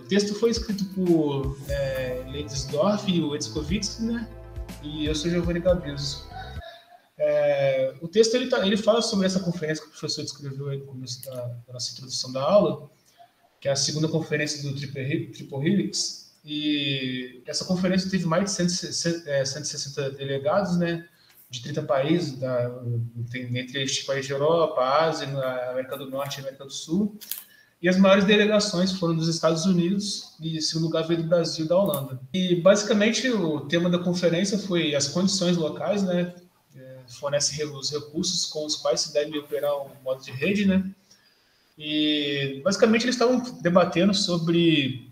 texto foi escrito por Leidesdorff e o Etzkowitz, né? E eu sou Giovanni Gabriels. O texto ele fala sobre essa conferência que o professor descreveu aí no começo da nossa introdução da aula, que é a segunda conferência do Triple Helix, e essa conferência teve mais de 160 delegados, né, de 30 países, entre estes países da Europa, Ásia, América do Norte e América do Sul, e as maiores delegações foram dos Estados Unidos e, em segundo lugar, veio do Brasil e da Holanda. E, basicamente, o tema da conferência foi as condições locais, né, fornece os recursos com os quais se deve operar um modo de rede, né, e, basicamente, eles estavam debatendo sobre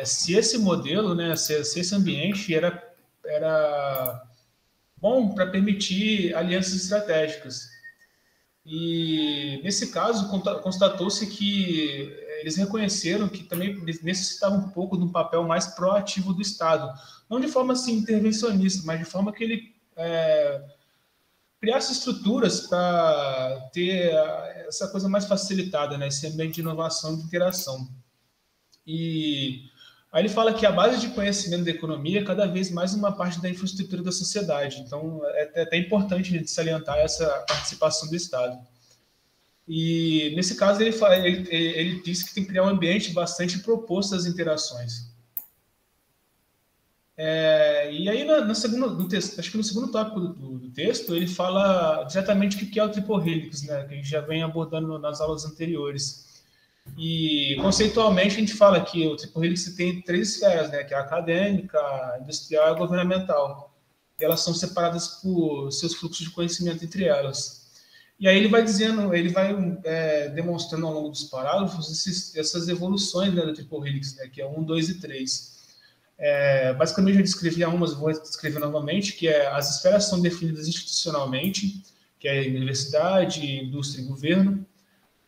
se esse modelo, né, se esse ambiente era bom para permitir alianças estratégicas. E, nesse caso, constatou-se que eles reconheceram que também necessitava um pouco de um papel mais proativo do Estado. Não de forma assim, intervencionista, mas de forma que ele criasse estruturas para ter essa coisa mais facilitada, né? Esse ambiente de inovação e de interação. E aí ele fala que a base de conhecimento da economia é cada vez mais uma parte da infraestrutura da sociedade. Então, é até importante a gente salientar essa participação do Estado. E, nesse caso, ele disse que tem que criar um ambiente bastante proposto às interações. E aí, acho que no segundo tópico do texto, ele fala exatamente o que é o Triple Helix, né, que a gente já vem abordando nas aulas anteriores. E, conceitualmente, a gente fala que o Triple Helix tem 3 esferas, né, que é a acadêmica, a industrial e a governamental. E elas são separadas por seus fluxos de conhecimento entre elas. E aí ele vai dizendo, ele vai demonstrando ao longo dos parágrafos essas evoluções, né, do Triple Helix, né, que é 1, 2 e 3. Basicamente, eu descrevi umas, vou descrever novamente, que as esferas são definidas institucionalmente, que é universidade, indústria e governo.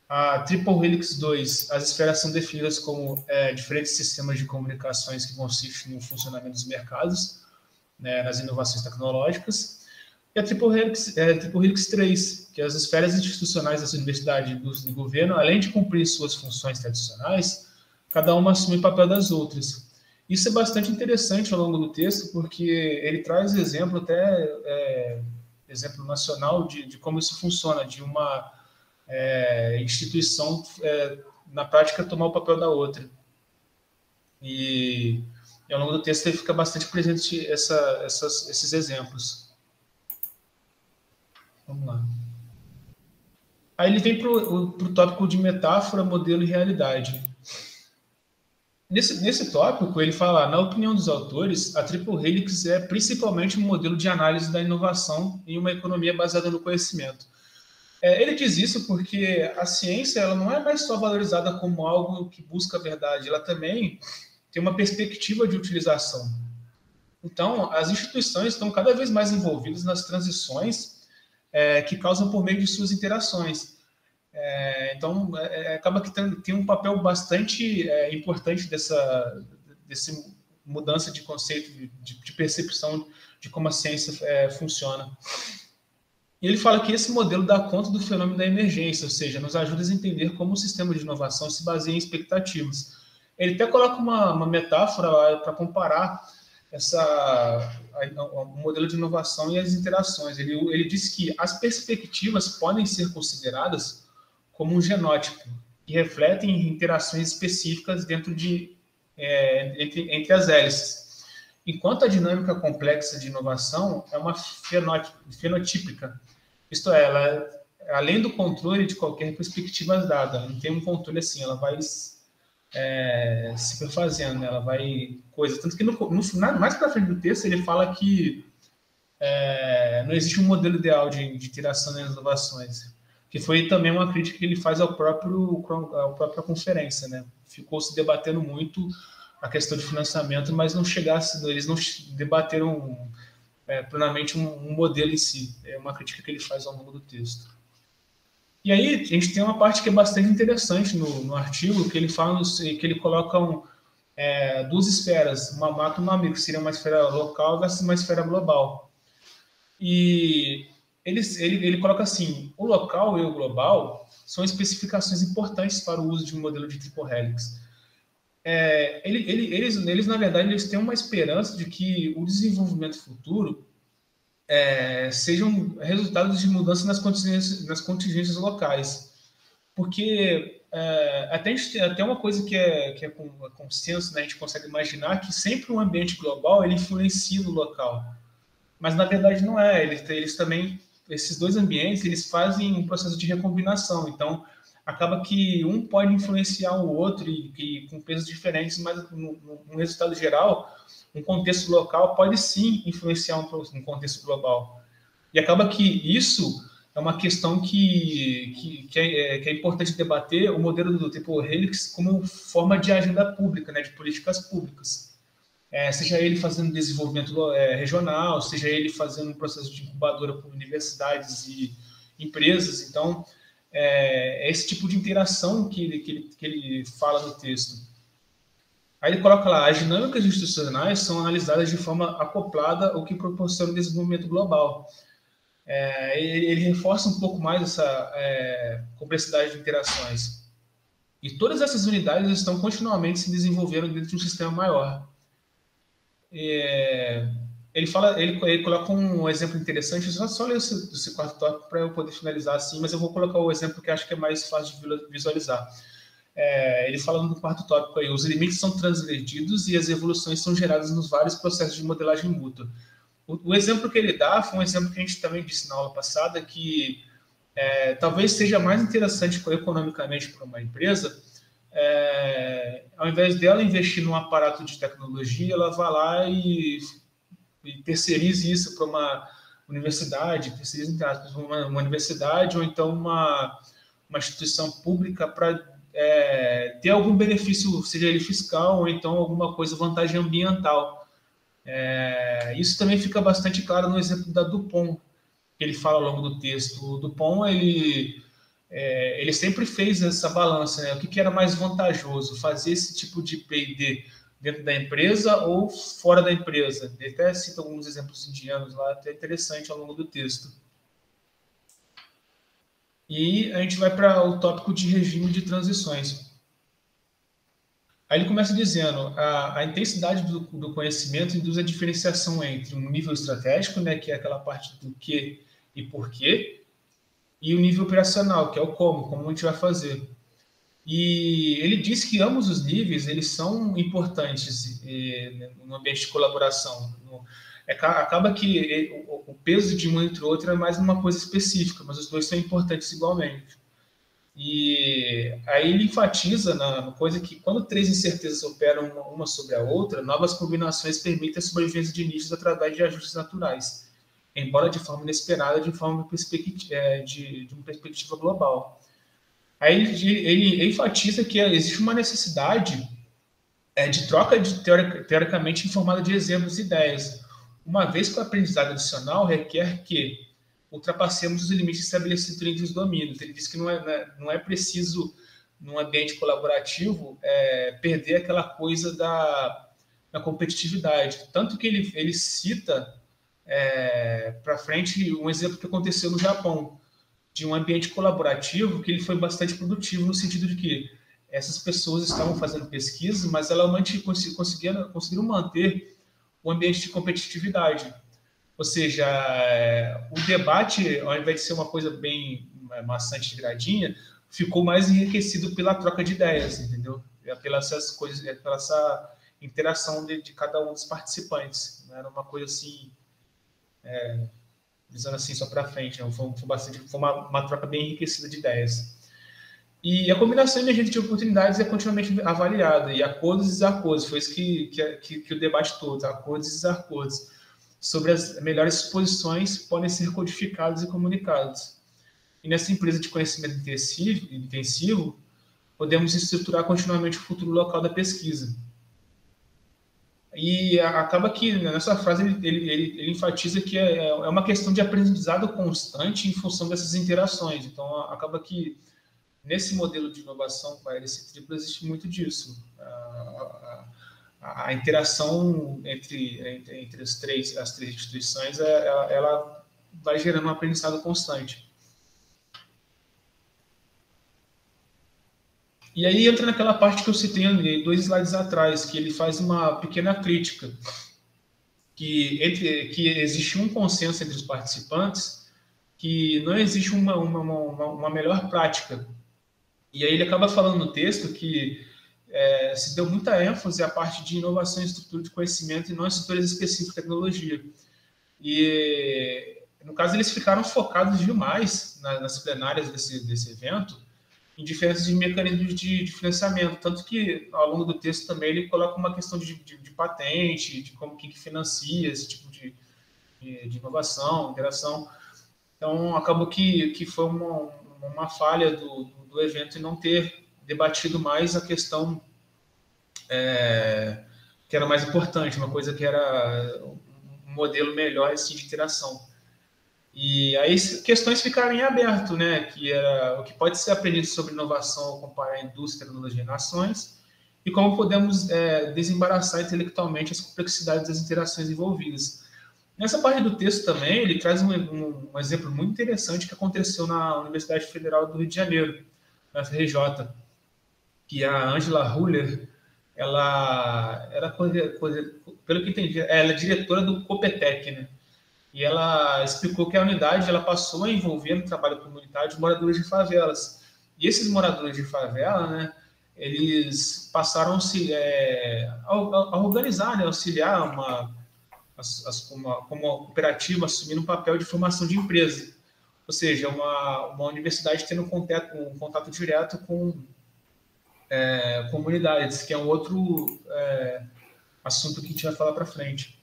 A Triple Helix 2, as esferas são definidas como diferentes sistemas de comunicações que consistem no funcionamento dos mercados, né, nas inovações tecnológicas. E a Triple Helix 3, que é as esferas institucionais das universidades, indústria e governo, além de cumprir suas funções tradicionais, cada uma assume o papel das outras. Isso é bastante interessante ao longo do texto, porque ele traz exemplo nacional de como isso funciona, de uma instituição, na prática, tomar o papel da outra. E ao longo do texto ele fica bastante presente esses exemplos. Vamos lá. Aí ele vem para o tópico de metáfora, modelo e realidade. Nesse tópico, ele fala, na opinião dos autores, a Triple Helix é principalmente um modelo de análise da inovação em uma economia baseada no conhecimento. Ele diz isso porque a ciência ela não é mais só valorizada como algo que busca a verdade, ela também tem uma perspectiva de utilização. Então, as instituições estão cada vez mais envolvidas nas transições que causam por meio de suas interações. Então, acaba que tem um papel bastante importante dessa mudança de conceito, de percepção de como a ciência funciona. E ele fala que esse modelo dá conta do fenômeno da emergência, ou seja, nos ajuda a entender como o sistema de inovação se baseia em expectativas. Ele até coloca uma metáfora para comparar o modelo de inovação e as interações. Ele diz que as perspectivas podem ser consideradas como um genótipo, que refletem interações específicas entre as hélices. Enquanto a dinâmica complexa de inovação é uma fenotípica, isto é, ela, além do controle de qualquer perspectiva dada, não tem um controle assim, ela vai se perfazendo, né? Ela vai coisa. Tanto que mais para frente do texto ele fala que não existe um modelo ideal de interação nas inovações, que foi também uma crítica que ele faz à própria conferência, né? Ficou se debatendo muito a questão de financiamento, mas eles não debateram plenamente um modelo em si. É uma crítica que ele faz ao longo do texto. E aí a gente tem uma parte que é bastante interessante no artigo, que ele fala que ele coloca duas esferas, uma macro e uma micro, que seria uma esfera local versus uma esfera global. E ele coloca assim, o local e o global são especificações importantes para o uso de um modelo de Triple Helix. Eles, na verdade, eles têm uma esperança de que o desenvolvimento futuro sejam resultados de mudança nas contingências locais. Porque até, até uma coisa que é com consenso, né, a gente consegue imaginar que sempre um ambiente global ele influencia no local. Mas, na verdade, não é. Eles também, esses dois ambientes, eles fazem um processo de recombinação. Então, acaba que um pode influenciar o outro e com pesos diferentes, mas no resultado geral, um contexto local pode sim influenciar um contexto global. E acaba que isso é uma questão que é importante debater o modelo do tipo Helix como forma de agenda pública, né, de políticas públicas. Seja ele fazendo desenvolvimento regional, seja ele fazendo um processo de incubadora com universidades e empresas. Então, é esse tipo de interação que ele fala no texto. Aí ele coloca lá, as dinâmicas institucionais são analisadas de forma acoplada ao que proporciona o desenvolvimento global. Ele reforça um pouco mais essa complexidade de interações. E todas essas unidades estão continuamente se desenvolvendo dentro de um sistema maior. Ele coloca um exemplo interessante, só ler esse quarto tópico para eu poder finalizar assim, mas eu vou colocar o exemplo que acho que é mais fácil de visualizar. Ele falando no quarto tópico aí, os limites são transgredidos e as evoluções são geradas nos vários processos de modelagem mútua. O exemplo que ele dá foi um exemplo que a gente também disse na aula passada, que talvez seja mais interessante economicamente para uma empresa, ao invés dela investir num aparato de tecnologia, ela vai lá e terceirize isso para uma universidade, terceirize entre aspas, uma universidade ou então uma instituição pública para ter algum benefício, seja ele fiscal ou então alguma coisa, vantagem ambiental. Isso também fica bastante claro no exemplo da Dupont, que ele fala ao longo do texto. O Dupont, ele sempre fez essa balança, né? O que era mais vantajoso, fazer esse tipo de P&D dentro da empresa ou fora da empresa. Ele até cita alguns exemplos indianos lá, até interessante ao longo do texto. E a gente vai para o tópico de regime de transições. Aí ele começa dizendo, a intensidade do conhecimento induz a diferenciação entre um nível estratégico, né, que é aquela parte do que e porquê, e o nível operacional, que é o como a gente vai fazer. E ele diz que ambos os níveis eles são importantes no ambiente de colaboração. Acaba que o peso de um entre o outro é mais uma coisa específica, mas os dois são importantes igualmente. E aí ele enfatiza na coisa que quando três incertezas operam uma sobre a outra, novas combinações permitem a sobrevivência de nichos através de ajustes naturais, embora de forma inesperada, de uma perspectiva global. Aí ele enfatiza que existe uma necessidade de troca teoricamente informada de exemplos e ideias, uma vez que o aprendizado adicional requer que ultrapassemos os limites estabelecidos entre os domínios. Ele diz que não é preciso, num ambiente colaborativo, perder aquela coisa da competitividade. Tanto que ele cita para frente um exemplo que aconteceu no Japão, de um ambiente colaborativo que ele foi bastante produtivo no sentido de que essas pessoas estavam fazendo pesquisa, mas elas conseguiram manter o ambiente de competitividade. Ou seja, o debate, ao invés de ser uma coisa bem maçante de gradinha, ficou mais enriquecido pela troca de ideias, entendeu? Pela essa interação de cada um dos participantes. Não era uma coisa assim, visando assim só para frente, não. Foi uma troca bem enriquecida de ideias. E a combinação emergente de oportunidades é continuamente avaliada, e acordos e desacordos, foi isso que o debate todo, acordos e desacordos, sobre as melhores posições podem ser codificados e comunicados. E nessa empresa de conhecimento intensivo, podemos estruturar continuamente o futuro local da pesquisa. E acaba que, nessa frase, ele enfatiza que é uma questão de aprendizado constante em função dessas interações. Então, acaba que, nesse modelo de inovação com a hélice tripla, existe muito disso. A interação entre as três instituições, ela vai gerando um aprendizado constante. E aí entra naquela parte que eu citei 2 slides atrás, que ele faz uma pequena crítica, que existe um consenso entre os participantes que não existe uma melhor prática. E aí ele acaba falando no texto que se deu muita ênfase à parte de inovação em estrutura de conhecimento e não em setores específicos de tecnologia. E, no caso, eles ficaram focados demais nas plenárias desse evento, em diferenças de mecanismos de financiamento. Tanto que, ao longo do texto também, ele coloca uma questão de patente, de como que financia esse tipo de inovação, interação. Então, acabou que foi uma falha do evento em não ter debatido mais a questão que era mais importante, uma coisa que era um modelo melhor assim, de interação. E aí questões ficaram em aberto, né? Que era o que pode ser aprendido sobre inovação ao comparar a indústria, tecnologia e nações, e como podemos desembaraçar intelectualmente as complexidades das interações envolvidas. Nessa parte do texto também, ele traz um exemplo muito interessante que aconteceu na Universidade Federal do Rio de Janeiro, na FRJ, que a Angela Ruller, ela era, pelo que entendi, ela é diretora do Copetec, né? E ela explicou que a unidade ela passou a envolver no trabalho comunitário de moradores de favelas. E esses moradores de favela, né, eles passaram a organizar, né, auxiliar como uma cooperativa assumindo um papel de formação de empresa. Ou seja, uma universidade tendo um contato direto com comunidades, que é um outro assunto que a gente vai falar para frente.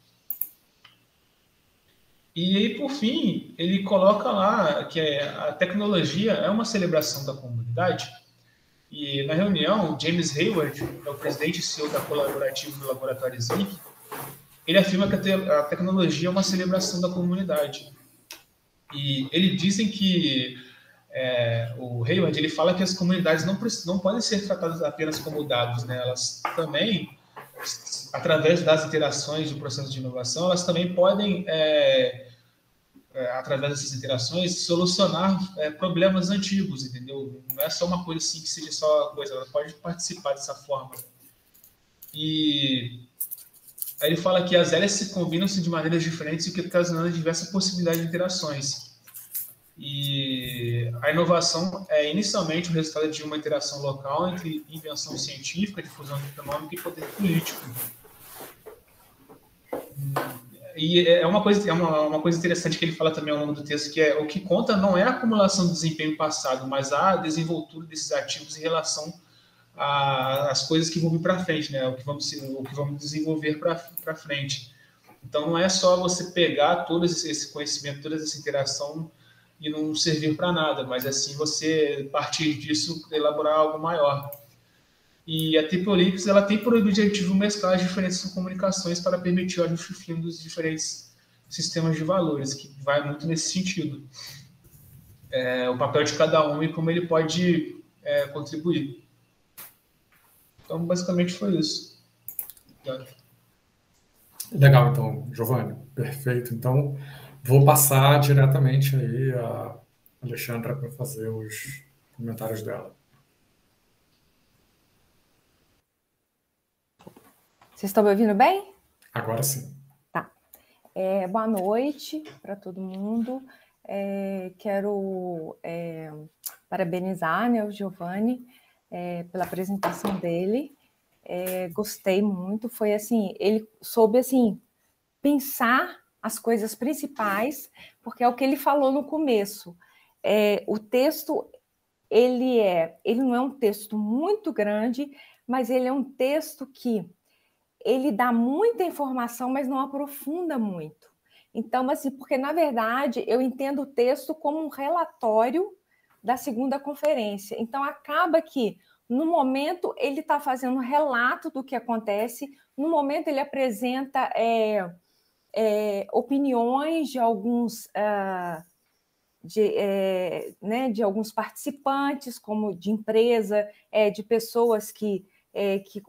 E aí, por fim, ele coloca lá que a tecnologia é uma celebração da comunidade. E na reunião, James Hayward, que é o presidente e CEO da Colaborativo do Laboratório Zinc, ele afirma que a tecnologia é uma celebração da comunidade. E eles dizem que o Hayward ele fala que as comunidades não podem ser tratadas apenas como dados, né? Elas também, através das interações do processo de inovação, elas também podem através dessas interações, solucionar problemas antigos, entendeu? Não é só uma coisa assim que seja só coisa, ela pode participar dessa forma. E aí ele fala que as áreas se combinam-se de maneiras diferentes e que ocasionando diversas possibilidades de interações. E a inovação é inicialmente o resultado de uma interação local entre invenção científica, difusão econômica e poder político. E é uma coisa interessante que ele fala também ao longo do texto, que o que conta não é a acumulação do desempenho passado, mas a desenvoltura desses ativos em relação às coisas que vão vir para frente, né? O que vamos desenvolver para frente. Então, não é só você pegar todo esse conhecimento, toda essa interação e não servir para nada, mas assim você, a partir disso, elaborar algo maior. E a Tripolix, ela tem por objetivo mesclar as diferentes comunicações para permitir o ajuste fino dos diferentes sistemas de valores, que vai muito nesse sentido. O papel de cada um e como ele pode contribuir. Então, basicamente foi isso. Legal, então, Giovanni. Perfeito. Então, vou passar diretamente aí a Alexandra para fazer os comentários dela. Vocês estão me ouvindo bem? Agora sim. Tá. Boa noite para todo mundo. Quero parabenizar, né, o Giovanni pela apresentação dele. Gostei muito. Foi assim, ele soube assim pensar as coisas principais, porque é o que ele falou no começo. O texto ele não é um texto muito grande, mas ele é um texto que ele dá muita informação, mas não aprofunda muito. Então, assim, porque, na verdade, eu entendo o texto como um relatório da segunda conferência. Então, acaba que, no momento, ele está fazendo um relato do que acontece, no momento, ele apresenta opiniões de alguns... de alguns participantes, como de empresa, de pessoas que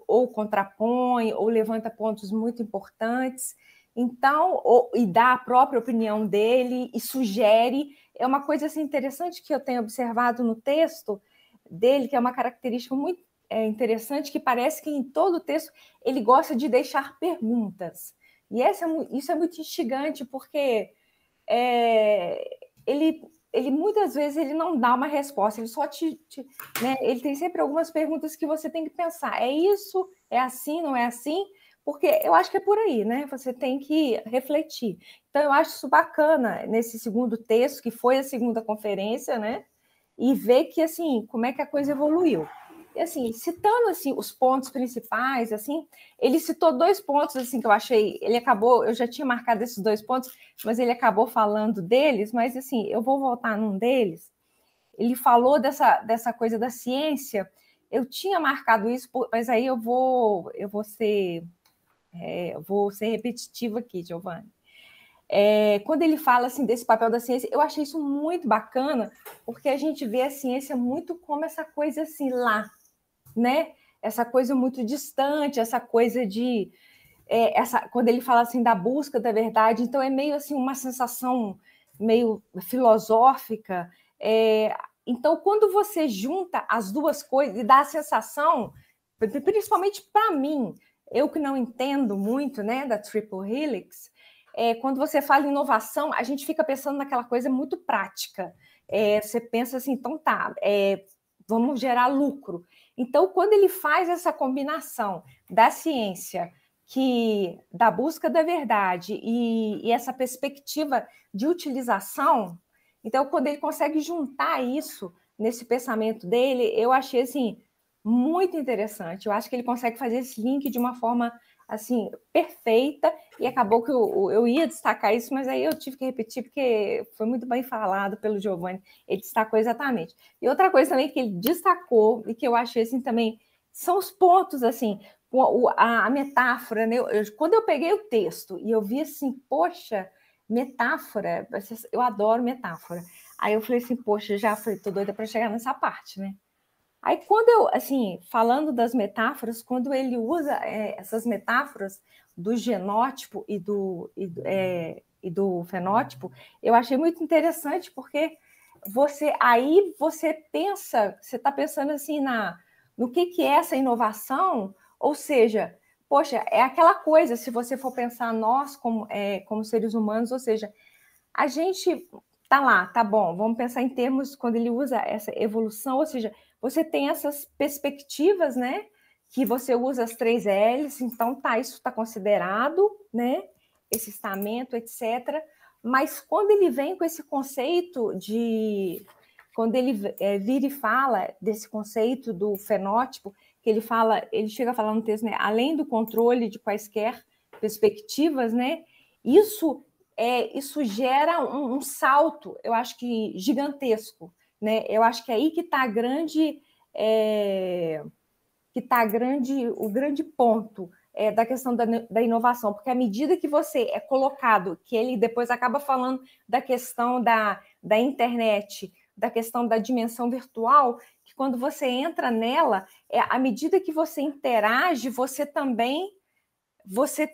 ou contrapõe ou levanta pontos muito importantes, então, e dá a própria opinião dele e sugere. Uma coisa assim, interessante que eu tenho observado no texto dele, que é uma característica muito interessante que parece que em todo o texto ele gosta de deixar perguntas. E isso é muito instigante, porque ele muitas vezes ele não dá uma resposta, ele só né, ele tem sempre algumas perguntas que você tem que pensar. É isso? É assim? Não é assim? Porque eu acho que é por aí, né? Você tem que refletir. Então, eu acho isso bacana nesse segundo texto, que foi a segunda conferência, né? E ver que, assim, como é que a coisa evoluiu. E, assim, citando, assim, os pontos principais, assim, ele citou 2 pontos, assim, que eu achei, eu já tinha marcado esses 2 pontos, mas ele acabou falando deles, mas, assim, eu vou voltar num deles. Ele falou dessa coisa da ciência, eu tinha marcado isso, mas aí eu vou ser repetitiva aqui, Giovanni. Quando ele fala assim, desse papel da ciência, eu achei isso muito bacana, porque a gente vê a ciência muito como essa coisa assim lá, né? Essa coisa muito distante, essa coisa de... quando ele fala assim da busca da verdade, então é meio assim uma sensação meio filosófica. Então, quando você junta as duas coisas e dá a sensação, principalmente para mim, eu que não entendo muito, né, da Triple Helix, quando você fala em inovação, a gente fica pensando naquela coisa muito prática. Você pensa assim, então tá, vamos gerar lucro. Então, quando ele faz essa combinação da ciência, da busca da verdade e essa perspectiva de utilização, então, quando ele consegue juntar isso nesse pensamento dele, eu achei assim, muito interessante. Eu acho que ele consegue fazer esse link de uma forma assim, perfeita, e acabou que eu ia destacar isso, mas aí eu tive que repetir, porque foi muito bem falado pelo Giovanni, ele destacou exatamente. E outra coisa também que ele destacou, e que eu achei assim também, são os pontos, assim, a metáfora, né? Quando eu peguei o texto e eu vi assim, poxa, metáfora, eu adoro metáfora. Aí eu falei assim, poxa, tô doida para chegar nessa parte, né? Aí, quando eu, assim, falando das metáforas, quando ele usa essas metáforas do genótipo e do fenótipo, eu achei muito interessante, porque você pensa, você está pensando assim no que é essa inovação, ou seja, poxa, é aquela coisa, se você for pensar nós como seres humanos, ou seja, a gente tá lá, tá bom, vamos pensar em termos, quando ele usa essa evolução, ou seja, você tem essas perspectivas, né? Que você usa as 3 L's, então tá, isso está considerado, né? Esse estamento, etc. Mas quando ele vem com esse conceito quando ele vira e fala desse conceito do fenótipo, que ele chega a falar no texto, né? Além do controle de quaisquer perspectivas, né? Isso gera um salto, eu acho que gigantesco, né? Eu acho que é aí que está o grande ponto da questão da inovação, porque à medida que você é colocado, que ele depois acaba falando da questão da internet, da questão da dimensão virtual, que quando você entra nela, à medida que você interage, você também você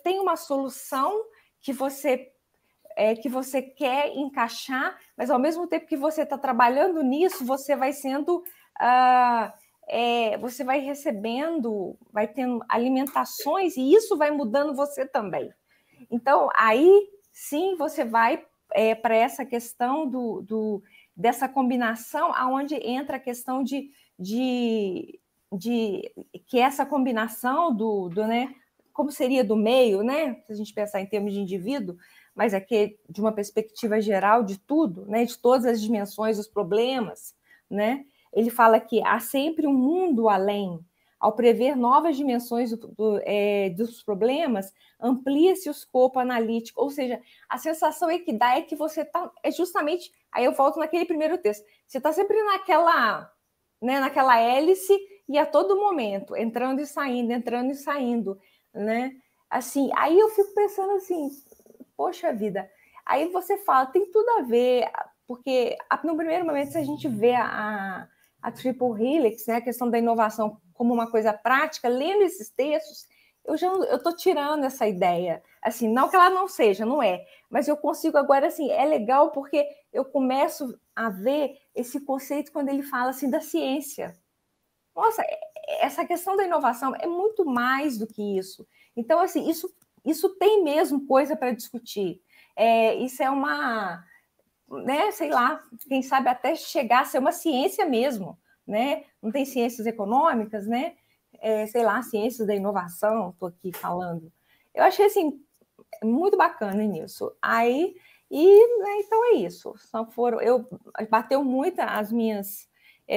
tem uma solução que você quer encaixar, mas ao mesmo tempo que você está trabalhando nisso, você vai sendo, você vai recebendo, vai tendo alimentações, e isso vai mudando você também. Então, aí sim você vai para essa questão dessa combinação, aonde entra a questão de que essa combinação né, como seria do meio, né? Se a gente pensar em termos de indivíduo, mas aqui de uma perspectiva geral de tudo, né? De todas as dimensões dos problemas, né? Ele fala que há sempre um mundo além. Ao prever novas dimensões dos problemas, amplia-se o escopo analítico, ou seja, a sensação que dá é que você está, justamente, aí eu volto naquele primeiro texto, você está sempre naquela hélice e a todo momento, entrando e saindo, né? Assim, aí eu fico pensando assim, poxa vida, aí você fala, tem tudo a ver, porque no primeiro momento, se a gente vê a Triple Helix, né, a questão da inovação como uma coisa prática, lendo esses textos, eu estou tirando essa ideia, assim, não que ela não seja, não é, mas eu consigo agora, assim, é legal porque eu começo a ver esse conceito quando ele fala, assim, da ciência, nossa, essa questão da inovação é muito mais do que isso. Então, assim, isso tem mesmo coisa para discutir. Isso é uma, né, sei lá, quem sabe até chegar a ser uma ciência mesmo, né? Não tem ciências econômicas, né? Sei lá, ciências da inovação, estou aqui falando. Eu achei, assim, muito bacana nisso. Aí, né, então é isso. Bateu muito as minhas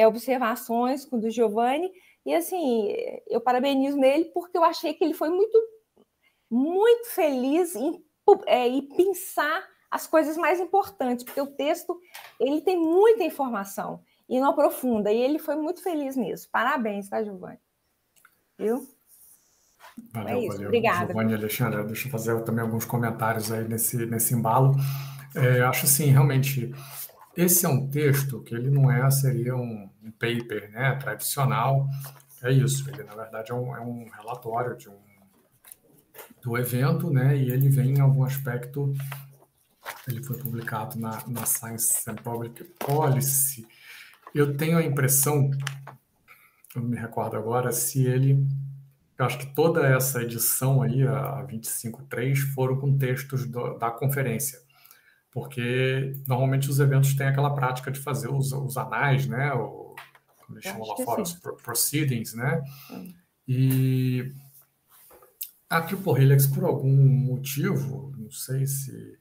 observações com o do Giovanni, e assim, eu parabenizo nele porque eu achei que ele foi muito, muito feliz em pensar as coisas mais importantes, porque o texto ele tem muita informação e não aprofunda, e ele foi muito feliz nisso. Parabéns, tá, Giovanni? Viu? Valeu, isso. valeu. Obrigada. Giovanni e Alexandre, deixa eu fazer também alguns comentários aí nesse embalo. Acho assim, realmente, esse é um texto que ele não seria um paper, né, tradicional. É isso, ele na verdade é um relatório do evento, né, e ele vem em algum aspecto, ele foi publicado na Science and Public Policy. Eu tenho a impressão, eu não me recordo agora, eu acho que toda essa edição aí, a 25.3, foram com textos da conferência, porque normalmente os eventos têm aquela prática de fazer os anais, né, como eles chamam lá fora, os proceedings, né, e a Triple Helix, por algum motivo, não sei se...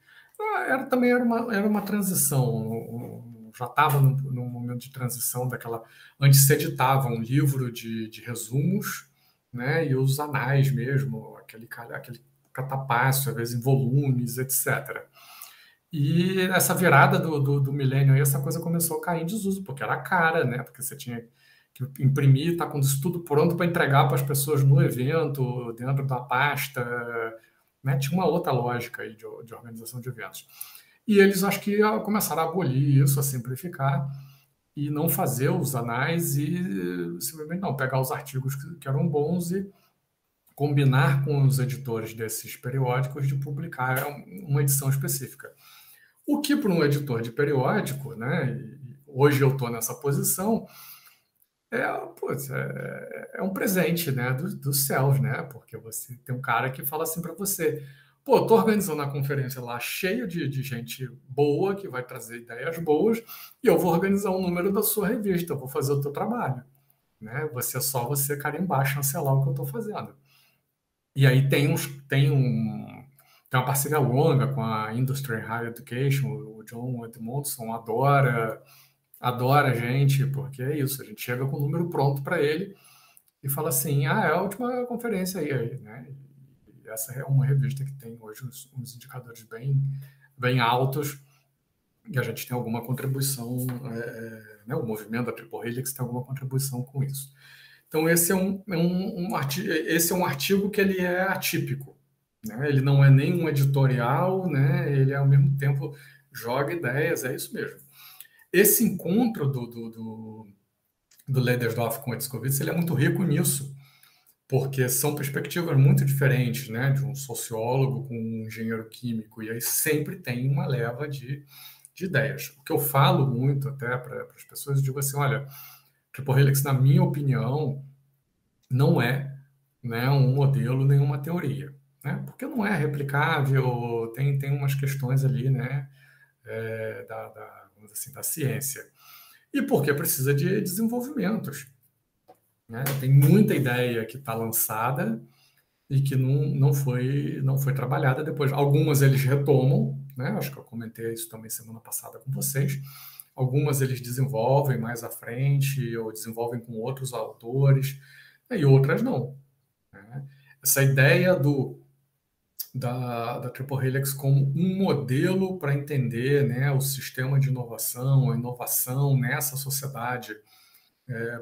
também era uma transição, já estava num momento de transição daquela... Antes se editava um livro de resumos, né, e os anais mesmo, aquele catapácio, às vezes em volumes, etc. E essa virada do milênio aí, essa coisa começou a cair em desuso, porque era cara, né, porque você tinha que imprimir, está com isso tudo pronto para entregar para as pessoas no evento, dentro da pasta, né? Tinha uma outra lógica aí de organização de eventos. E eles acho que começaram a abolir isso, a simplificar e não fazer os anais e simplesmente não, pegar os artigos que eram bons e combinar com os editores desses periódicos de publicar uma edição específica. O que para um editor de periódico, né, hoje eu estou nessa posição, é um presente, né, dos céus, né, porque você tem um cara que fala assim para você, pô, tô organizando uma conferência lá cheia de gente boa, que vai trazer ideias boas, e eu vou organizar um número da sua revista, eu vou fazer o teu trabalho, né, você carimbar, chancelar o que eu estou fazendo. E aí tem uma parceria longa com a Industry and Higher Education, o John Edmondson adora a gente, porque é isso, a gente chega com o número pronto para ele e fala assim, é a última conferência aí, né? E essa é uma revista que tem hoje uns indicadores bem altos e a gente tem alguma contribuição, né? O movimento da Triple Helix tem alguma contribuição com isso. Então esse é um artigo que ele é atípico, né? Ele não é nem um editorial, né? Ele ao mesmo tempo joga ideias, é isso mesmo. Esse encontro do Ledersdorf com o Edskovitz, ele é muito rico nisso, porque são perspectivas muito diferentes, né, de um sociólogo com um engenheiro químico, e aí sempre tem uma leva de ideias. O que eu falo muito até para as pessoas, eu digo assim, olha, Triple Helix, na minha opinião, não é, né, um modelo, nenhuma teoria, né, porque não é replicável, tem umas questões ali, né, vamos dizer assim, da ciência. E porque precisa de desenvolvimentos, né? Tem muita ideia que está lançada e que não foi trabalhada depois. Algumas eles retomam, né? Acho que eu comentei isso também semana passada com vocês. Algumas eles desenvolvem mais à frente ou desenvolvem com outros autores, e outras não, né? Essa ideia da Triple Helix como um modelo para entender, né, o sistema de inovação, a inovação nessa sociedade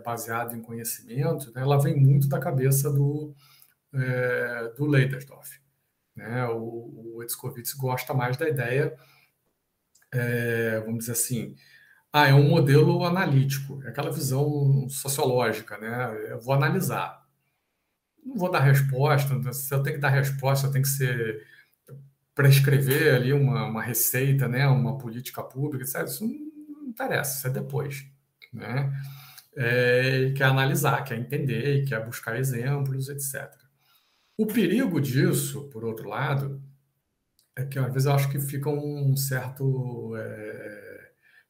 baseada em conhecimento, né, ela vem muito da cabeça do Ledersdorf, né? O Edskovitz gosta mais da ideia, vamos dizer assim, é um modelo analítico, é aquela visão sociológica, né? Eu vou analisar. Não vou dar resposta, se eu tenho que dar resposta, eu tenho que prescrever ali uma receita, né, uma política pública, etc. Isso não interessa, isso é depois, né? e quer analisar, quer entender, e quer buscar exemplos, etc. O perigo disso, por outro lado, é que às vezes eu acho que fica um certo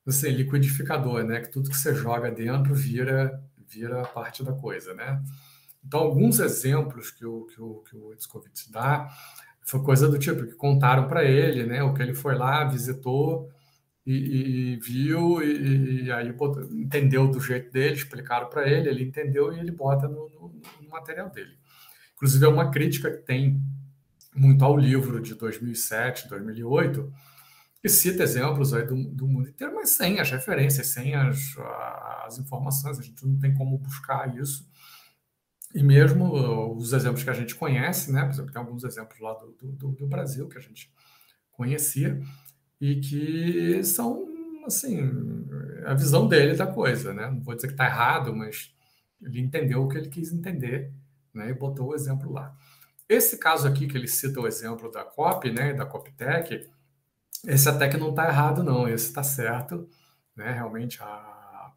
assim, liquidificador, né? Que tudo que você joga dentro vira parte da coisa, né? Então, alguns exemplos que o Itzcovitz dá foi coisa do tipo que contaram para ele, né? O que ele foi lá, visitou e viu e aí entendeu do jeito dele, explicaram para ele, ele entendeu e ele bota no material dele. Inclusive, é uma crítica que tem muito ao livro de 2007, 2008, que cita exemplos aí do mundo inteiro, mas sem as referências, sem as informações, a gente não tem como buscar isso. E mesmo os exemplos que a gente conhece, né? Por exemplo, tem alguns exemplos lá do Brasil que a gente conhecia e que são, assim, a visão dele da coisa, né? Não vou dizer que está errado, mas ele entendeu o que ele quis entender, né? E botou o exemplo lá. Esse caso aqui que ele cita o exemplo da COP, né? Da COPTEC, esse até que não está errado, não. Esse está certo, né? Realmente a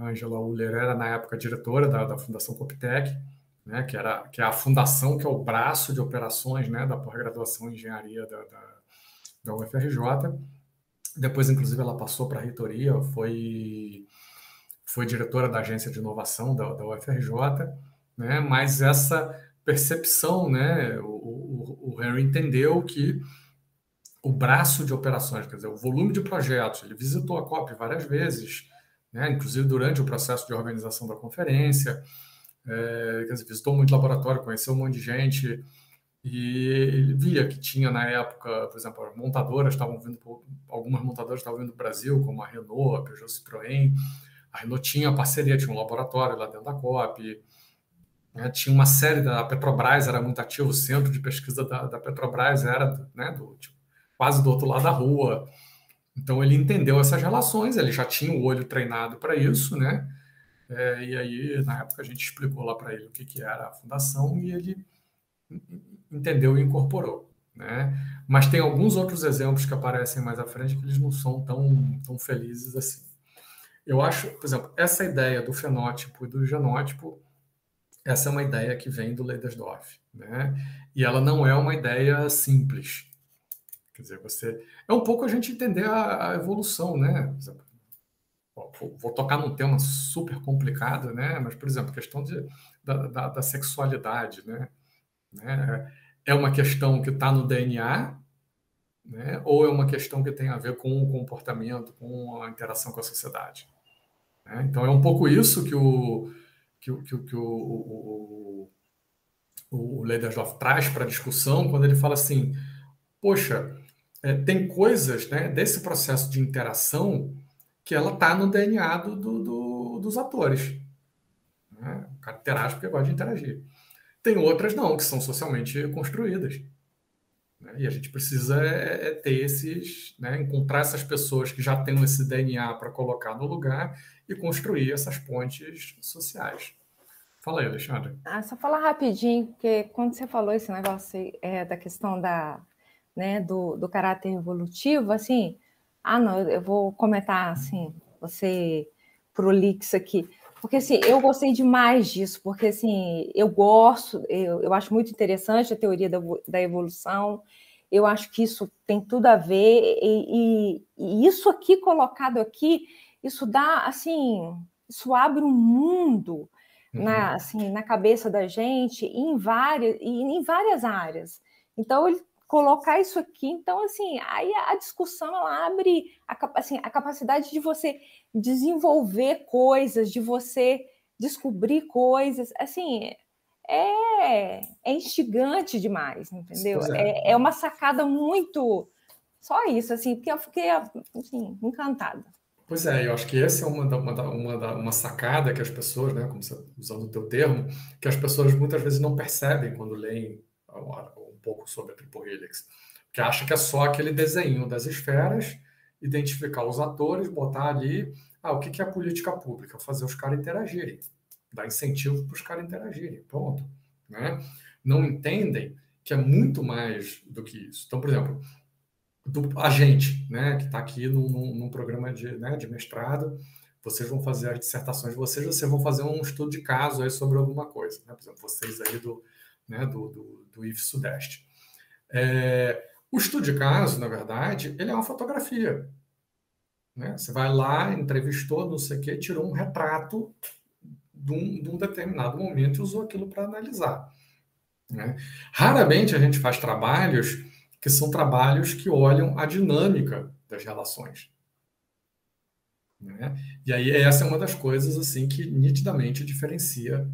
Angela Uller era, na época, diretora da Fundação COPTEC, né? Que é a fundação, que é o braço de operações, né? Da pós-graduação em engenharia da UFRJ. Depois, inclusive, ela passou para a reitoria, foi diretora da agência de inovação da UFRJ, né? Mas essa percepção, né? O Henry entendeu que o braço de operações, quer dizer, o volume de projetos, ele visitou a COP várias vezes, né? Inclusive durante o processo de organização da conferência, quer dizer, visitou muito laboratório, conheceu um monte de gente, e ele via que tinha na época, por exemplo, algumas montadoras estavam vindo do Brasil, como a Renault, a Peugeot, Citroën. A Renault tinha parceria, tinha um laboratório lá dentro da COP, né? Tinha uma série da Petrobras, era muito ativo, o centro de pesquisa da Petrobras era, né, quase do outro lado da rua. Então ele entendeu essas relações, ele já tinha o olho treinado para isso, né? E aí, na época, a gente explicou lá para ele o que era a fundação e ele entendeu e incorporou, né? Mas tem alguns outros exemplos que aparecem mais à frente que eles não são tão felizes assim. Eu acho, por exemplo, essa ideia do fenótipo e do genótipo, essa é uma ideia que vem do Leidersdorf, né? E ela não é uma ideia simples. Quer dizer, é um pouco a gente entender a evolução, né? Por exemplo, vou tocar num tema super complicado, né? Mas, por exemplo, a questão da sexualidade, né? É uma questão que está no DNA, né? Ou é uma questão que tem a ver com o comportamento, com a interação com a sociedade, né? Então é um pouco isso que o Leidersdorf traz para a discussão quando ele fala assim, poxa, tem coisas, né, desse processo de interação que ela está no DNA dos atores, né? O cara interage porque gosta de interagir. Tem outras não, que são socialmente construídas, né? E a gente precisa ter né, encontrar essas pessoas que já têm esse DNA para colocar no lugar e construir essas pontes sociais. Fala aí, Alexandre. Só falar rapidinho, porque quando você falou esse negócio da questão né, do caráter evolutivo, assim, não, eu vou comentar, assim, você prolixo aqui, porque, assim, eu gostei demais disso, porque, assim, eu acho muito interessante a teoria da evolução, eu acho que isso tem tudo a ver, e isso aqui, colocado aqui, isso dá, assim, isso abre um mundo na cabeça da gente em várias áreas. Então, ele colocar isso aqui, então, assim, aí a discussão ela abre a capacidade de você desenvolver coisas, de você descobrir coisas, assim, é instigante demais, entendeu? É uma sacada muito... Só isso, assim, porque eu fiquei, assim, encantada. Pois é, eu acho que essa é uma sacada que as pessoas, né, como você, usando o teu termo, que as pessoas muitas vezes não percebem quando leem um pouco sobre a Triple Helix, que acha que é só aquele desenho das esferas, identificar os atores, botar ali, o que é a política pública? Fazer os caras interagirem, dar incentivo para os caras interagirem, pronto, né? Não entendem que é muito mais do que isso. Então, por exemplo, a gente, né, que está aqui num programa de mestrado, vocês vão fazer as dissertações de vocês vão fazer um estudo de caso aí sobre alguma coisa, né? Por exemplo, vocês aí do IF Sudeste. O estudo de caso, na verdade, ele é uma fotografia, né? Você vai lá, entrevistou, não sei o quê, tirou um retrato de um determinado momento e usou aquilo para analisar, né? Raramente a gente faz trabalhos que são trabalhos que olham a dinâmica das relações, né? E aí essa é uma das coisas assim que nitidamente diferencia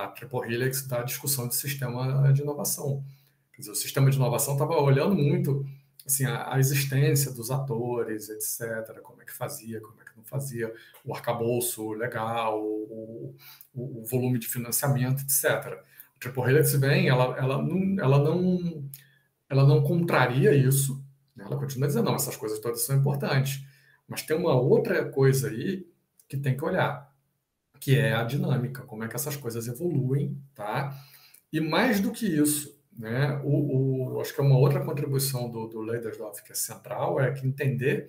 a Triple Helix da discussão de sistema de inovação. Quer dizer, o sistema de inovação estava olhando muito assim, a existência dos atores, etc., como é que fazia, como é que não fazia, o arcabouço legal, o volume de financiamento, etc. A Triple Helix vem, ela não contraria isso, né? Ela continua dizendo, não, essas coisas todas são importantes, mas tem uma outra coisa aí que tem que olhar, que é a dinâmica, como é que essas coisas evoluem, tá? E mais do que isso, né? Acho que é uma outra contribuição do Leidersdorf que é central, é que entender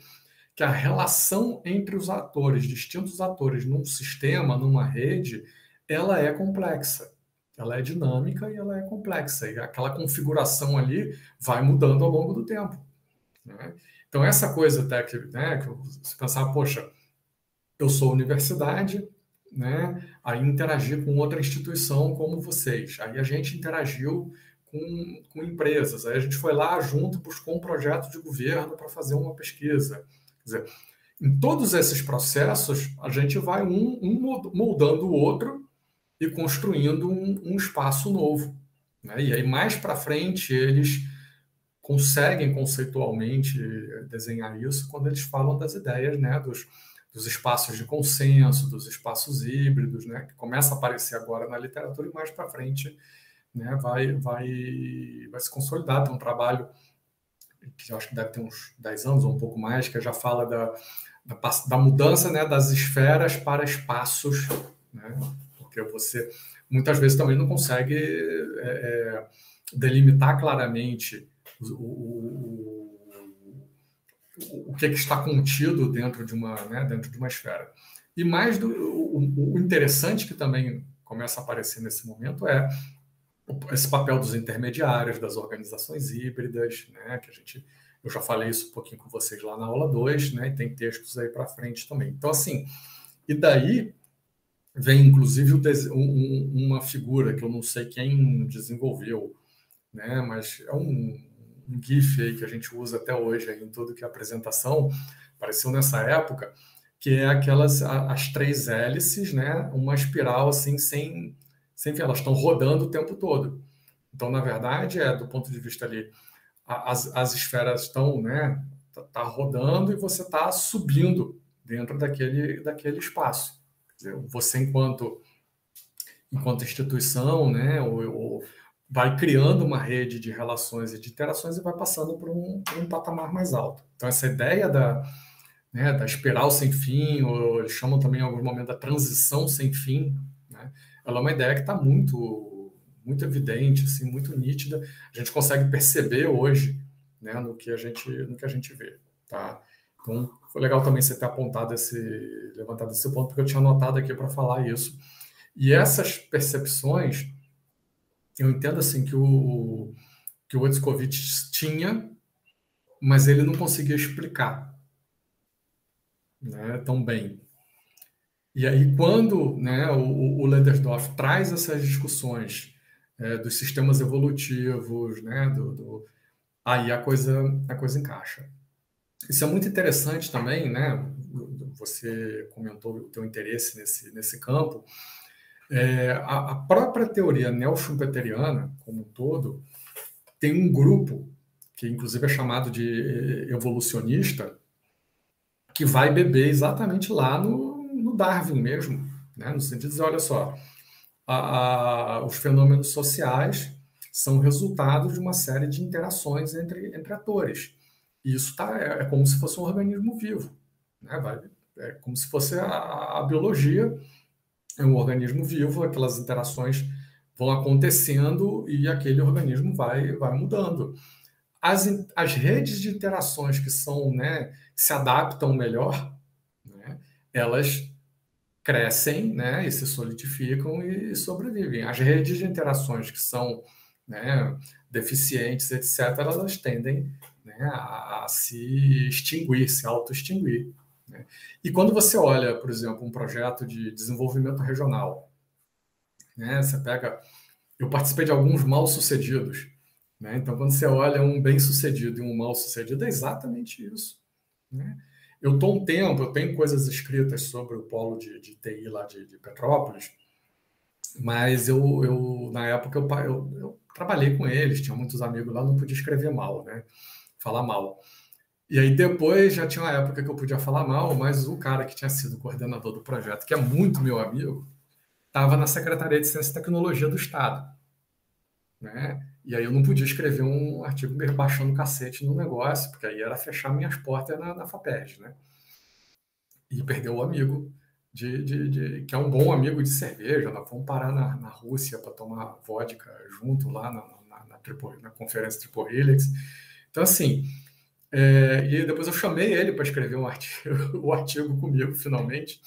que a relação entre os atores, distintos atores, num sistema, numa rede, ela é complexa, ela é dinâmica e ela é complexa, e aquela configuração ali vai mudando ao longo do tempo, né? Então, essa coisa até que, né, que você pensar, poxa, eu sou universidade, né? Aí interagir com outra instituição como vocês. Aí a gente interagiu com empresas. Aí a gente foi lá junto, buscou um projeto de governo para fazer uma pesquisa. Quer dizer, em todos esses processos, a gente vai um moldando o outro e construindo um espaço novo, né? E aí mais para frente eles conseguem conceitualmente desenhar isso quando eles falam das ideias, né, dos espaços de consenso, dos espaços híbridos, né, que começa a aparecer agora na literatura e mais para frente, né, vai se consolidar. Tem um trabalho que eu acho que deve ter uns 10 anos ou um pouco mais, que já fala da mudança, né, das esferas para espaços, né, porque você muitas vezes também não consegue delimitar claramente o que está contido dentro de uma esfera. E mais o interessante que também começa a aparecer nesse momento é esse papel dos intermediários, das organizações híbridas, né, que eu já falei isso um pouquinho com vocês lá na aula 2, né, e tem textos aí para frente também. Então, assim, e daí vem, inclusive, uma figura que eu não sei quem desenvolveu, né, mas é um GIF aí que a gente usa até hoje aí em tudo que é apresentação, apareceu nessa época, que é as 3 hélices, né, uma espiral assim, sem fim, elas estão rodando o tempo todo. Então, na verdade, do ponto de vista ali, as esferas estão, né, tá rodando e você está subindo dentro daquele espaço. Quer dizer, você, enquanto instituição, né, ou vai criando uma rede de relações e de interações e vai passando por um patamar mais alto. Então, essa ideia da espiral sem fim, ou eles chamam também em algum momento da transição sem fim, né, ela é uma ideia que está muito, muito evidente, assim, muito nítida. A gente consegue perceber hoje, né, no que a gente vê. Tá? Então, foi legal também você ter levantado esse ponto, porque eu tinha anotado aqui para falar isso. E essas percepções, eu entendo assim que o Hetzkovits tinha, mas ele não conseguia explicar, né, tão bem. E aí, quando, né, o Leidersdorf traz essas discussões dos sistemas evolutivos, né, aí a coisa encaixa. Isso é muito interessante também, né? Você comentou o teu interesse nesse campo. A própria teoria neo-schumpeteriana, como um todo, tem um grupo, que inclusive é chamado de evolucionista, que vai beber exatamente lá no Darwin mesmo, né? No sentido de dizer, olha só, os fenômenos sociais são resultado de uma série de interações entre atores. E isso é como se fosse um organismo vivo, né? É como se fosse a biologia, é um organismo vivo, aquelas interações vão acontecendo e aquele organismo vai mudando. As redes de interações que são, né, se adaptam melhor, né, elas crescem, né, e se solidificam e sobrevivem. As redes de interações que são, né, deficientes, etc., elas tendem, né, a se extinguir, se auto-extinguir, né? E quando você olha, por exemplo, um projeto de desenvolvimento regional, né, você pega... Eu participei de alguns mal-sucedidos, né? Então, quando você olha um bem-sucedido e um mal-sucedido, é exatamente isso, né? Eu estou um tempo, eu tenho coisas escritas sobre o polo de TI lá de Petrópolis, mas na época eu trabalhei com eles, tinha muitos amigos lá, não podia escrever mal, né? Falar mal. E aí depois já tinha uma época que eu podia falar mal, mas o cara que tinha sido coordenador do projeto, que é muito meu amigo, estava na Secretaria de Ciência e Tecnologia do Estado, né? E aí eu não podia escrever um artigo baixando cacete no negócio, porque aí era fechar minhas portas na FAPERJ, né? E perder o amigo, que é um bom amigo de cerveja. Nós fomos parar na Rússia para tomar vodka junto lá na conferência Triple Helix. Então, assim, e depois eu chamei ele para escrever o artigo comigo, finalmente,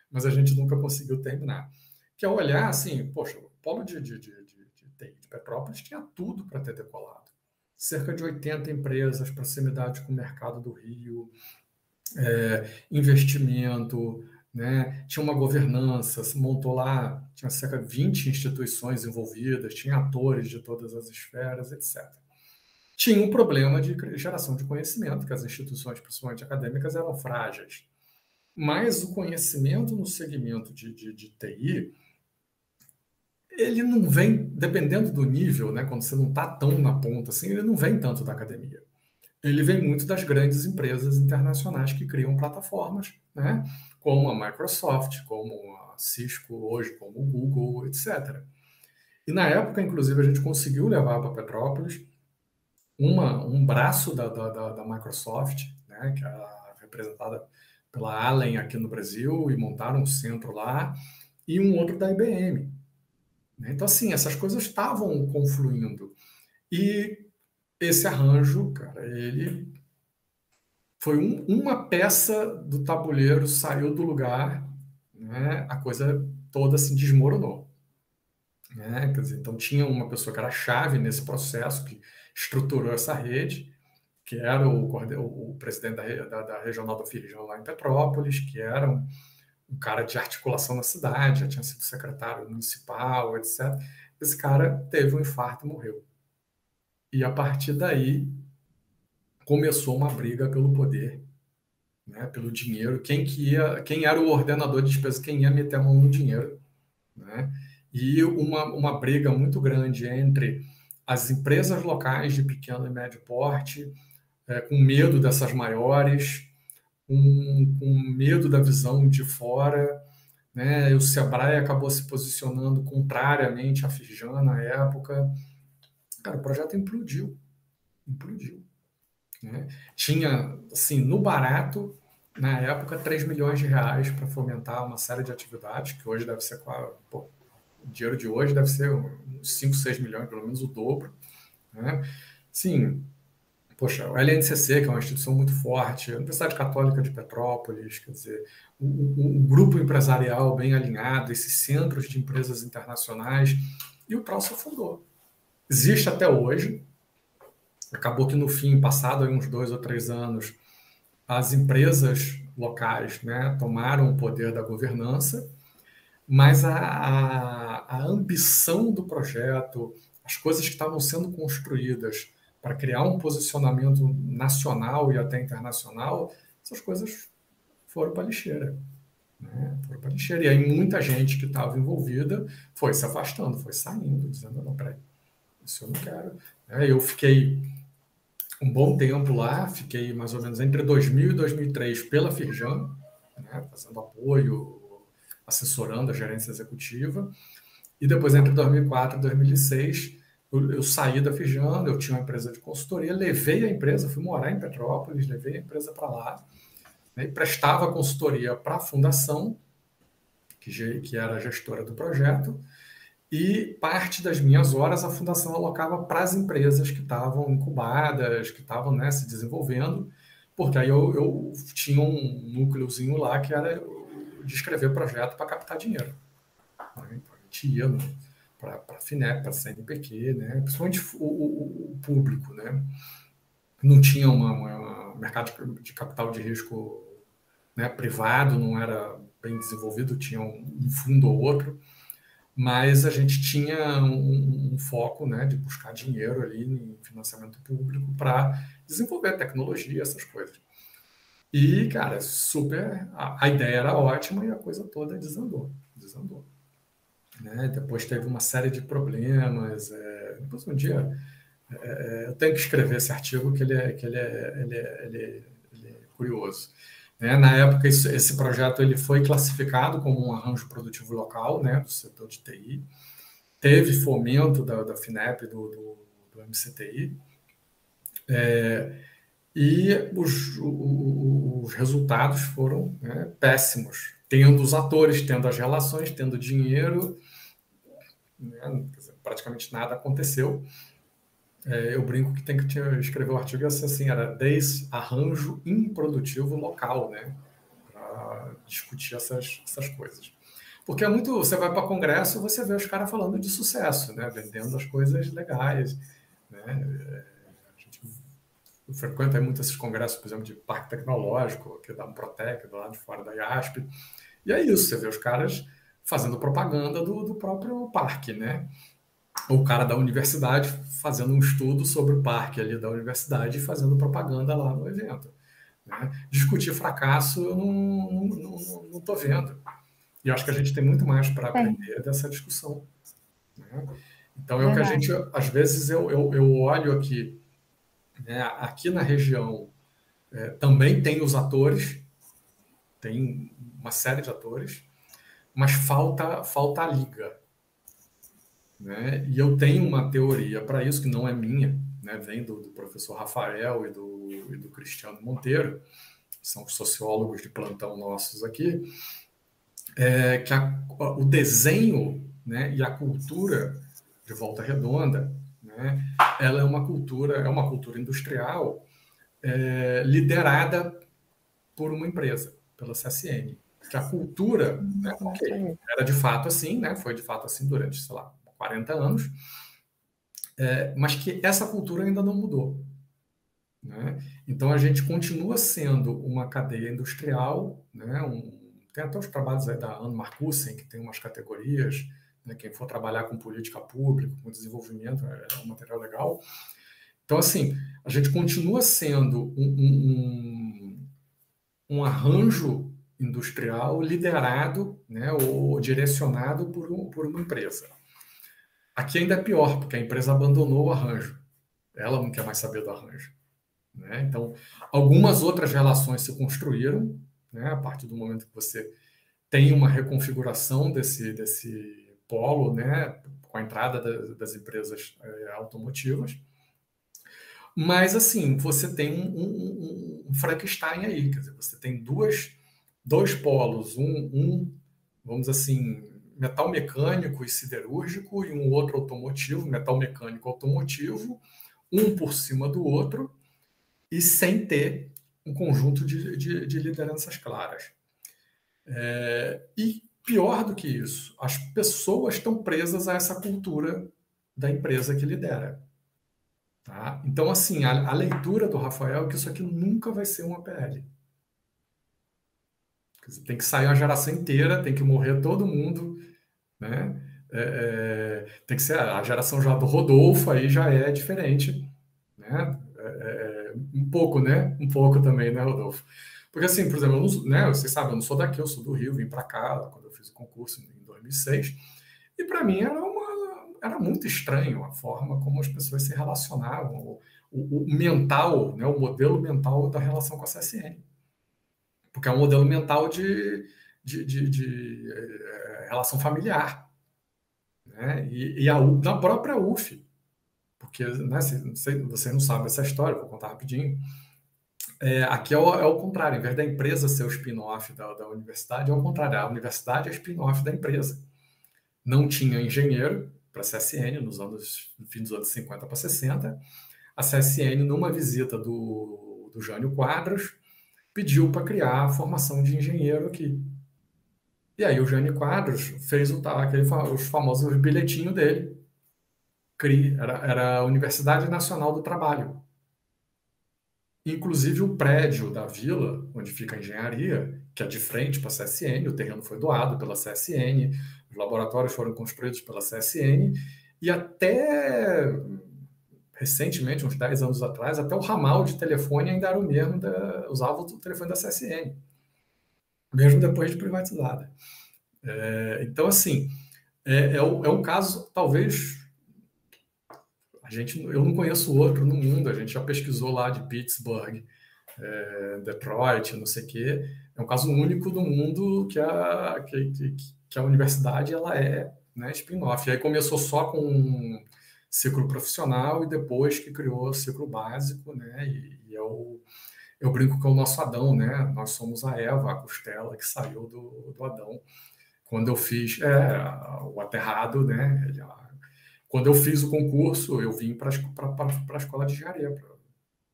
mas a gente nunca conseguiu terminar. Que é olhar assim, poxa, o polo de Petrópolis tinha tudo para ter decolado. Cerca de 80 empresas, proximidade com o mercado do Rio, investimento, né? Tinha uma governança, se montou lá, tinha cerca de 20 instituições envolvidas, tinha atores de todas as esferas, etc. Tinha um problema de geração de conhecimento, que as instituições, principalmente acadêmicas, eram frágeis. Mas o conhecimento no segmento de TI, ele não vem, dependendo do nível, né, quando você não está tão na ponta assim, ele não vem tanto da academia. Ele vem muito das grandes empresas internacionais que criam plataformas, né, como a Microsoft, como a Cisco hoje, como o Google, etc. E na época, inclusive, a gente conseguiu levar para Petrópolis um braço da Microsoft, né, que era representada pela Allen aqui no Brasil, e montaram um centro lá, e um outro da IBM. Então, assim, essas coisas estavam confluindo. E esse arranjo, cara, ele foi uma peça do tabuleiro, saiu do lugar, né, a coisa toda se desmoronou, né? Quer dizer, então tinha uma pessoa que era chave nesse processo, que estruturou essa rede, que era o presidente da regional da Firjan lá em Petrópolis, que era um cara de articulação na cidade, já tinha sido secretário municipal, etc. Esse cara teve um infarto e morreu. E a partir daí começou uma briga pelo poder, né, pelo dinheiro, quem era o ordenador de despesa, quem ia meter a mão no dinheiro, né? E uma briga muito grande entre as empresas locais de pequeno e médio porte, com medo dessas maiores, com medo da visão de fora, né? O Sebrae acabou se posicionando contrariamente à Firjan na época. Cara, o projeto implodiu, né? Tinha, assim, no barato, na época, 3 milhões de reais para fomentar uma série de atividades, que hoje deve ser, o dinheiro de hoje deve ser uns 5, 6 milhões, pelo menos o dobro, né? Sim, poxa, o LNCC, que é uma instituição muito forte, a Universidade Católica de Petrópolis, quer dizer, o grupo empresarial bem alinhado, esses centros de empresas internacionais, e o troço afundou. Existe até hoje. Acabou que no fim, passado aí uns 2 ou 3 anos, as empresas locais, né, tomaram o poder da governança, mas a ambição do projeto, as coisas que estavam sendo construídas para criar um posicionamento nacional e até internacional, essas coisas foram para a lixeira, né? Foram para a lixeira. E aí muita gente que estava envolvida foi se afastando, foi saindo, dizendo, não, peraí, isso eu não quero. Eu fiquei um bom tempo lá, fiquei mais ou menos entre 2000 e 2003 pela Firjan, né, fazendo apoio, assessorando a gerência executiva, e depois entre 2004 e 2006 eu saí da Firjan, eu tinha uma empresa de consultoria, levei a empresa, fui morar em Petrópolis, levei a empresa para lá, né, e prestava consultoria para a fundação, que era a gestora do projeto, e parte das minhas horas a fundação alocava para as empresas que estavam incubadas, que estavam, né, se desenvolvendo, porque aí eu tinha um núcleozinho lá que era de escrever projeto para captar dinheiro. Né? Então, a gente ia para a FINEP, para a CNPq, né? Principalmente o público, né? Não tinha um mercado de capital de risco, né, privado, não era bem desenvolvido, tinha um fundo ou outro, mas a gente tinha um foco, né, de buscar dinheiro ali em financiamento público para desenvolver tecnologia, essas coisas. E, cara, a ideia era ótima e a coisa toda desandou. Né? Depois teve uma série de problemas. Depois um dia eu tenho que escrever esse artigo que ele é curioso. Né? Na época, esse projeto ele foi classificado como um arranjo produtivo local, né, do setor de TI. Teve fomento da FINEP, do MCTI. E os resultados foram, né, péssimos. Tendo os atores, tendo as relações, tendo dinheiro, né, praticamente nada aconteceu. Eu brinco que tem que escrever o artigo assim, era desarranjo improdutivo local, né, para discutir essas coisas. Porque você vai para congresso, você vê os caras falando de sucesso, né, vendendo as coisas legais, né. Eu frequento muito esses congressos, por exemplo, de parque tecnológico, que é da Protec, do lado de fora da IASP. E é isso, você vê os caras fazendo propaganda do próprio parque, né? O cara da universidade fazendo um estudo sobre o parque ali da universidade e fazendo propaganda lá no evento. Né? Discutir fracasso eu não estou vendo. E eu acho que a gente tem muito mais para aprender dessa discussão. Né? Então, que a gente, às vezes, eu olho aqui, né, aqui na região, também tem os atores, tem uma série de atores, mas falta a liga. Né? E eu tenho uma teoria para isso, que não é minha, né? Vem do professor Rafael e do Cristiano Monteiro, que são os sociólogos de plantão nossos aqui, que o desenho, né, e a cultura de Volta Redonda, né, ela é uma cultura industrial liderada por uma empresa, pela CSN. Que a cultura, né, era de fato assim, né, foi de fato assim durante, sei lá, 40 anos, mas que essa cultura ainda não mudou. Né? Então, a gente continua sendo uma cadeia industrial, né? Tem até os trabalhos aí da Anne Marcussen, que tem umas categorias, né? Quem for trabalhar com política pública, com desenvolvimento, é um material legal. Então, assim, a gente continua sendo um arranjo industrial liderado, né? Ou direcionado por uma empresa. Aqui ainda é pior, porque a empresa abandonou o arranjo. Ela não quer mais saber do arranjo. Né? Então, algumas outras relações se construíram, né? A partir do momento que você tem uma reconfiguração desse polo, né? Com a entrada das empresas automotivas. Mas, assim, você tem um Frankenstein aí. Quer dizer, você tem dois polos. Vamos dizer assim, metal mecânico e siderúrgico, e um outro automotivo, metal mecânico automotivo, um por cima do outro, e sem ter um conjunto de lideranças claras. E pior do que isso, as pessoas estão presas a essa cultura da empresa que lidera. Tá? Então, assim, a leitura do Rafael é que isso aqui nunca vai ser uma PL. Tem que sair uma geração inteira, tem que morrer todo mundo, né? Tem que ser a geração já do Rodolfo, aí já é diferente, né? Um pouco, né? Um pouco também, né, Rodolfo? Porque, assim, por exemplo, né, vocês sabem, eu não sou daqui, eu sou do Rio, vim para cá quando eu fiz o concurso em 2006, e para mim era muito estranho a forma como as pessoas se relacionavam, o mental, né, o modelo mental da relação com a CSN. Porque é um modelo mental de relação familiar. Né? E na própria UF, porque, né, você não sabe essa história, vou contar rapidinho. Aqui é o contrário, em vez da empresa ser o spin-off da universidade, é o contrário, a universidade é spin-off da empresa. Não tinha engenheiro para a CSN no fim dos anos 50 para 60. A CSN, numa visita do Jânio Quadros, pediu para criar a formação de engenheiro aqui. E aí o Jânio Quadros fez os famosos bilhetinhos dele. Era a Universidade Nacional do Trabalho. Inclusive o prédio da vila, onde fica a engenharia, que é de frente para a CSN, o terreno foi doado pela CSN, os laboratórios foram construídos pela CSN, e até recentemente, uns 10 anos atrás, até o ramal de telefone ainda era o mesmo, usava o telefone da CSN, mesmo depois de privatizada. Então, assim, é um caso, talvez... Eu não conheço outro no mundo, a gente já pesquisou lá de Pittsburgh, Detroit, não sei o quê. É um caso único do mundo que a universidade ela é, né, spin-off. E aí começou só com um ciclo profissional e depois que criou o ciclo básico, né? E eu brinco que é o nosso Adão, né? Nós somos a Eva, a costela que saiu do Adão. Quando eu fiz o aterrado, né? Quando eu fiz o concurso, eu vim para a escola de engenharia, para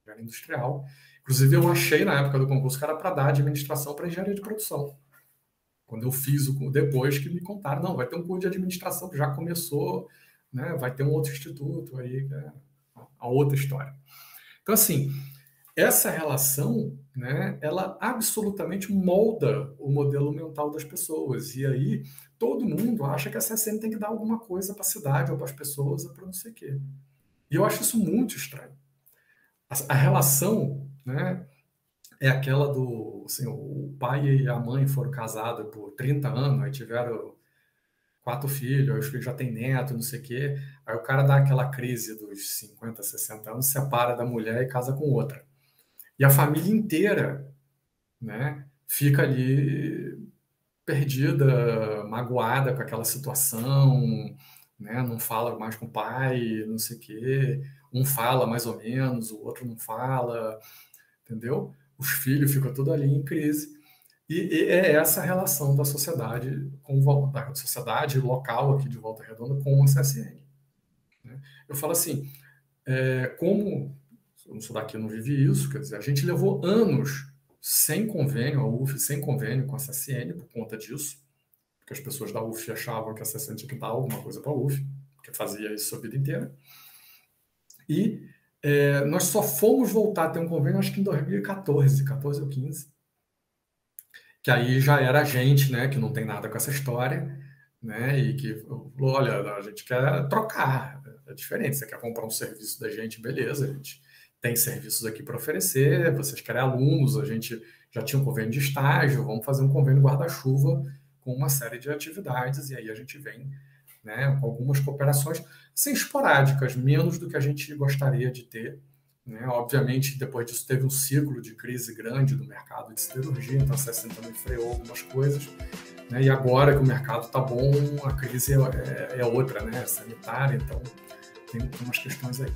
engenharia industrial. Inclusive, eu achei na época do concurso que era para dar administração para engenharia de produção. Quando eu fiz depois que me contaram, não, vai ter um curso de administração que já começou, né? Vai ter um outro instituto aí, a outra história. Então, assim, essa relação, né, ela absolutamente molda o modelo mental das pessoas. E aí todo mundo acha que a CSN tem que dar alguma coisa para a cidade ou para as pessoas ou para não sei o quê. E eu acho isso muito estranho. A relação, né, é aquela do... Assim, o pai e a mãe foram casados por 30 anos, aí tiveram 4 filhos, aí os filhos já têm neto, não sei o quê. Aí o cara dá aquela crise dos 50, 60 anos, separa da mulher e casa com outra. E a família inteira, né, fica ali perdida, magoada com aquela situação, né, não fala mais com o pai, não sei o quê. Um fala mais ou menos, o outro não fala, entendeu? Os filhos ficam tudo ali em crise. E é essa relação da sociedade, da sociedade local aqui de Volta Redonda com a CSN. Né? Eu falo assim, como... Eu não sou daqui, eu não vivi isso, quer dizer, a gente levou anos sem convênio, a UF sem convênio com a CSN por conta disso, porque as pessoas da UF achavam que a CSN tinha que dar alguma coisa para a UF, porque fazia isso a vida inteira. E nós só fomos voltar a ter um convênio, acho que em 2014, 14 ou 15, que aí já era a gente, né, que não tem nada com essa história, né, e que falou, olha, a gente quer trocar, é diferente, você quer comprar um serviço da gente, beleza, a gente tem serviços aqui para oferecer, vocês querem alunos, a gente já tinha um convênio de estágio, vamos fazer um convênio guarda-chuva com uma série de atividades, e aí a gente vem, né, com algumas cooperações, assim, esporádicas, menos do que a gente gostaria de ter, né? Obviamente, depois disso teve um ciclo de crise grande do mercado de siderurgia, então a CSN também freou algumas coisas, né? E agora que o mercado está bom, a crise é outra, né? É sanitária, então tem umas questões aí.